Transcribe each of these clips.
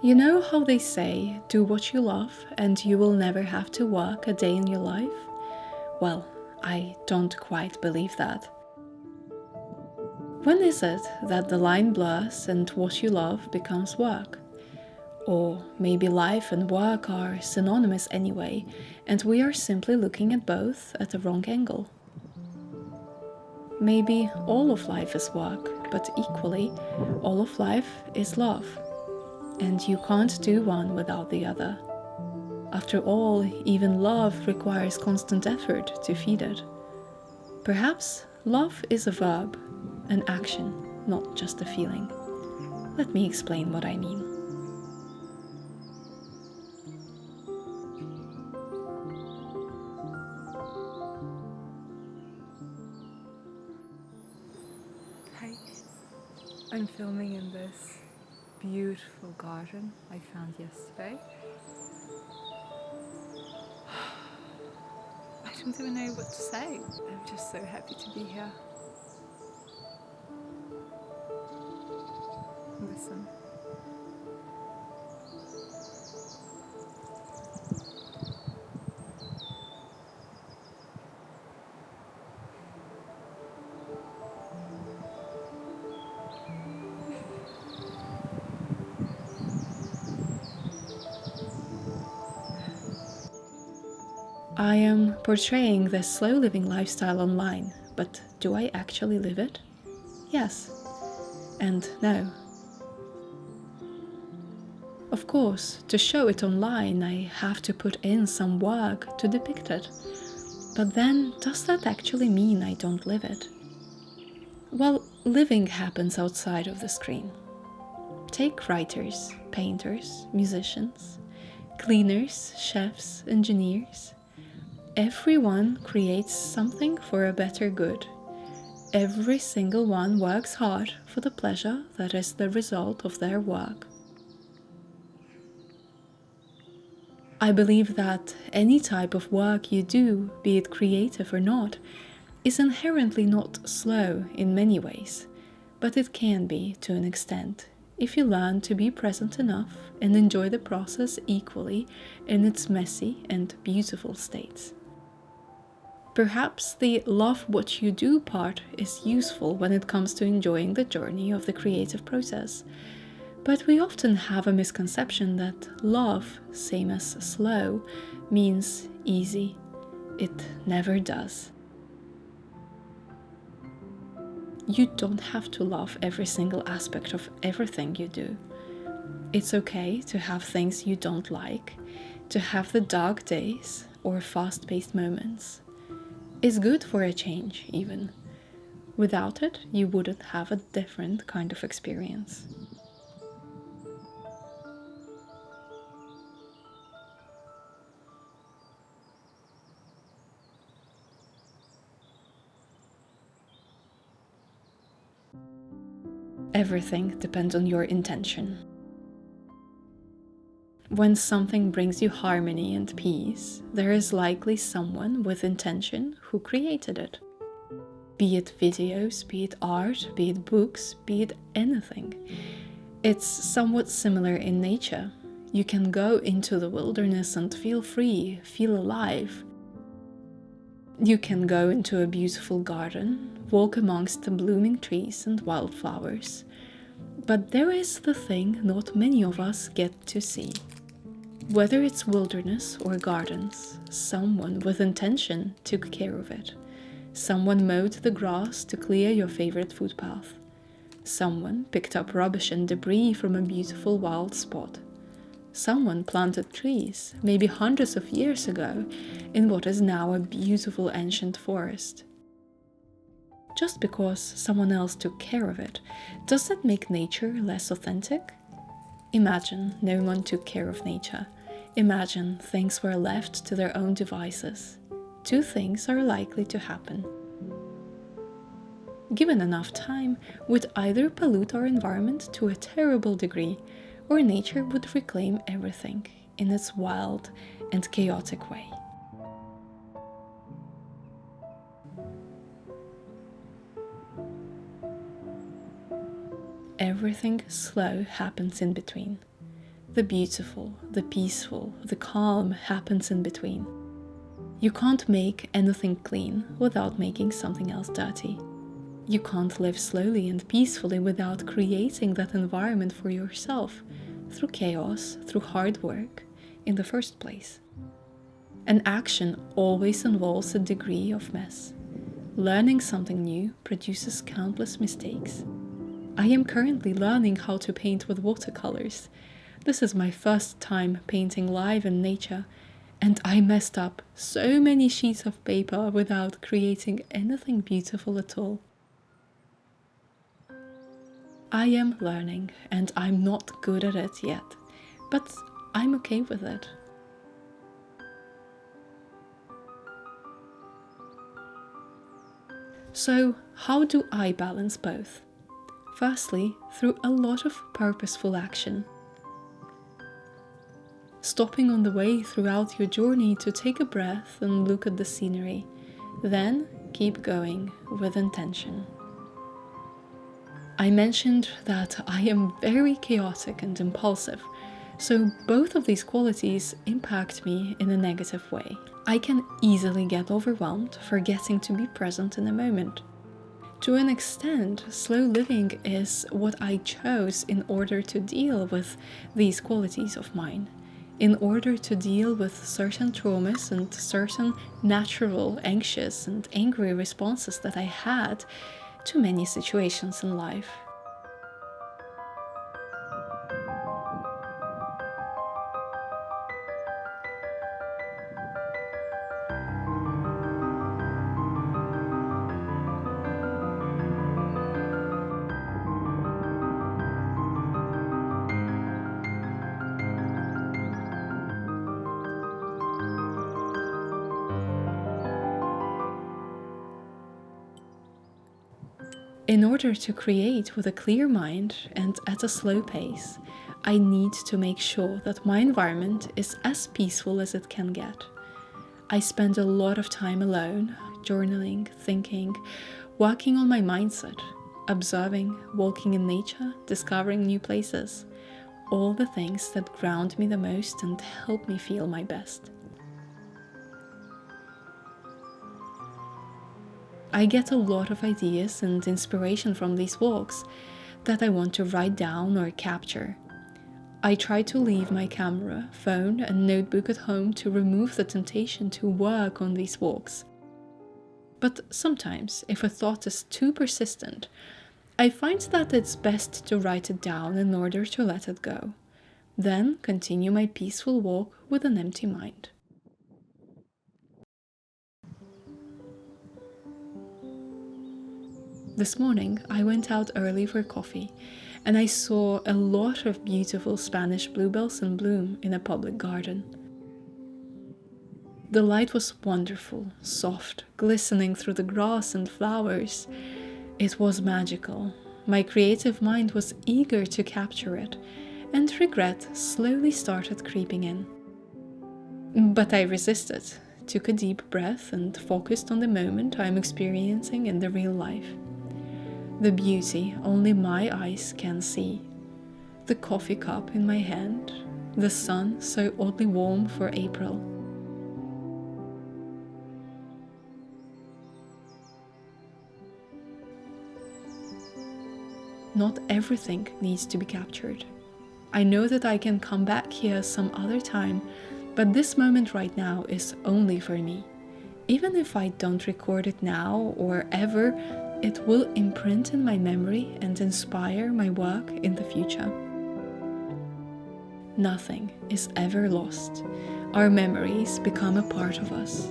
You know how they say, do what you love and you will never have to work a day in your life? Well, I don't quite believe that. When is it that the line blurs and what you love becomes work? Or maybe life and work are synonymous anyway, and we are simply looking at both at the wrong angle. Maybe all of life is work, but equally, all of life is love. And you can't do one without the other. After all, even love requires constant effort to feed it. Perhaps love is a verb, an action, not just a feeling. Let me explain what I mean. Hi, I'm filming in this beautiful garden I found yesterday. I don't even know what to say. I'm just so happy to be here. Listen. I am portraying this slow living lifestyle online, but do I actually live it? Yes and no. Of course, to show it online, I have to put in some work to depict it. But then, does that actually mean I don't live it? Well, living happens outside of the screen. Take writers, painters, musicians, cleaners, chefs, engineers. Everyone creates something for a better good. Every single one works hard for the pleasure that is the result of their work. I believe that any type of work you do, be it creative or not, is inherently not slow in many ways, but it can be to an extent if you learn to be present enough and enjoy the process equally in its messy and beautiful states. Perhaps the love what you do part is useful when it comes to enjoying the journey of the creative process. But we often have a misconception that love, same as slow, means easy. It never does. You don't have to love every single aspect of everything you do. It's okay to have things you don't like, to have the dark days or fast-paced moments. It's good for a change, even. Without it, you wouldn't have a different kind of experience. Everything depends on your intention. When something brings you harmony and peace, there is likely someone with intention who created it. Be it videos, be it art, be it books, be it anything. It's somewhat similar in nature. You can go into the wilderness and feel free, feel alive. You can go into a beautiful garden, walk amongst the blooming trees and wildflowers. But there is the thing not many of us get to see. Whether it's wilderness or gardens, someone with intention took care of it. Someone mowed the grass to clear your favorite footpath. Someone picked up rubbish and debris from a beautiful wild spot. Someone planted trees, maybe hundreds of years ago, in what is now a beautiful ancient forest. Just because someone else took care of it, does that make nature less authentic? Imagine no one took care of nature. Imagine things were left to their own devices. Two things are likely to happen. Given enough time, we'd either pollute our environment to a terrible degree, or nature would reclaim everything in its wild and chaotic way. Everything slow happens in between. The beautiful, the peaceful, the calm happens in between. You can't make anything clean without making something else dirty. You can't live slowly and peacefully without creating that environment for yourself through chaos, through hard work, in the first place. And action always involves a degree of mess. Learning something new produces countless mistakes. I am currently learning how to paint with watercolors. This is my first time painting live in nature, and I messed up so many sheets of paper without creating anything beautiful at all. I am learning, and I'm not good at it yet, but I'm okay with it. So, how do I balance both? Firstly, through a lot of purposeful action. Stopping on the way throughout your journey to take a breath and look at the scenery. Then keep going with intention. I mentioned that I am very chaotic and impulsive, so both of these qualities impact me in a negative way. I can easily get overwhelmed, forgetting to be present in the moment. To an extent, slow living is what I chose in order to deal with these qualities of mine, in order to deal with certain traumas and certain natural anxious and angry responses that I had to many situations in life. In order to create with a clear mind and at a slow pace, I need to make sure that my environment is as peaceful as it can get. I spend a lot of time alone, journaling, thinking, working on my mindset, observing, walking in nature, discovering new places, all the things that ground me the most and help me feel my best. I get a lot of ideas and inspiration from these walks that I want to write down or capture. I try to leave my camera, phone, and notebook at home to remove the temptation to work on these walks. But sometimes, if a thought is too persistent, I find that it's best to write it down in order to let it go. Then continue my peaceful walk with an empty mind. This morning, I went out early for coffee, and I saw a lot of beautiful Spanish bluebells in bloom in a public garden. The light was wonderful, soft, glistening through the grass and flowers. It was magical. My creative mind was eager to capture it, and regret slowly started creeping in. But I resisted, took a deep breath, and focused on the moment I'm experiencing in the real life. The beauty only my eyes can see. The coffee cup in my hand, the sun so oddly warm for April. Not everything needs to be captured. I know that I can come back here some other time, but this moment right now is only for me. Even if I don't record it now or ever, it will imprint in my memory and inspire my work in the future. Nothing is ever lost. Our memories become a part of us.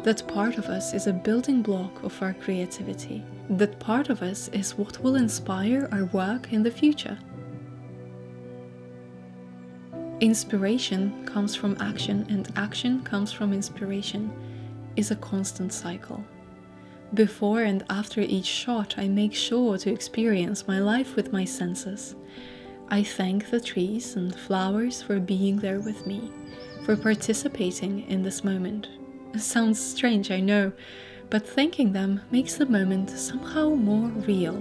That part of us is a building block of our creativity. That part of us is what will inspire our work in the future. Inspiration comes from action, and action comes from inspiration, is a constant cycle. Before and after each shot, I make sure to experience my life with my senses. I thank the trees and flowers for being there with me, for participating in this moment. It sounds strange, I know, but thanking them makes the moment somehow more real.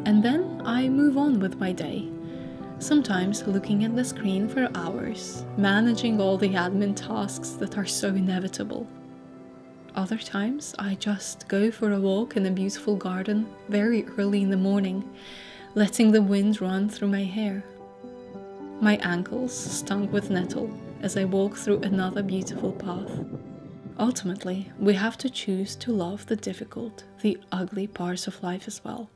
And then I move on with my day. Sometimes looking at the screen for hours, managing all the admin tasks that are so inevitable. Other times I just go for a walk in a beautiful garden very early in the morning, letting the wind run through my hair. My ankles stung with nettle as I walk through another beautiful path. Ultimately, we have to choose to love the difficult, the ugly parts of life as well.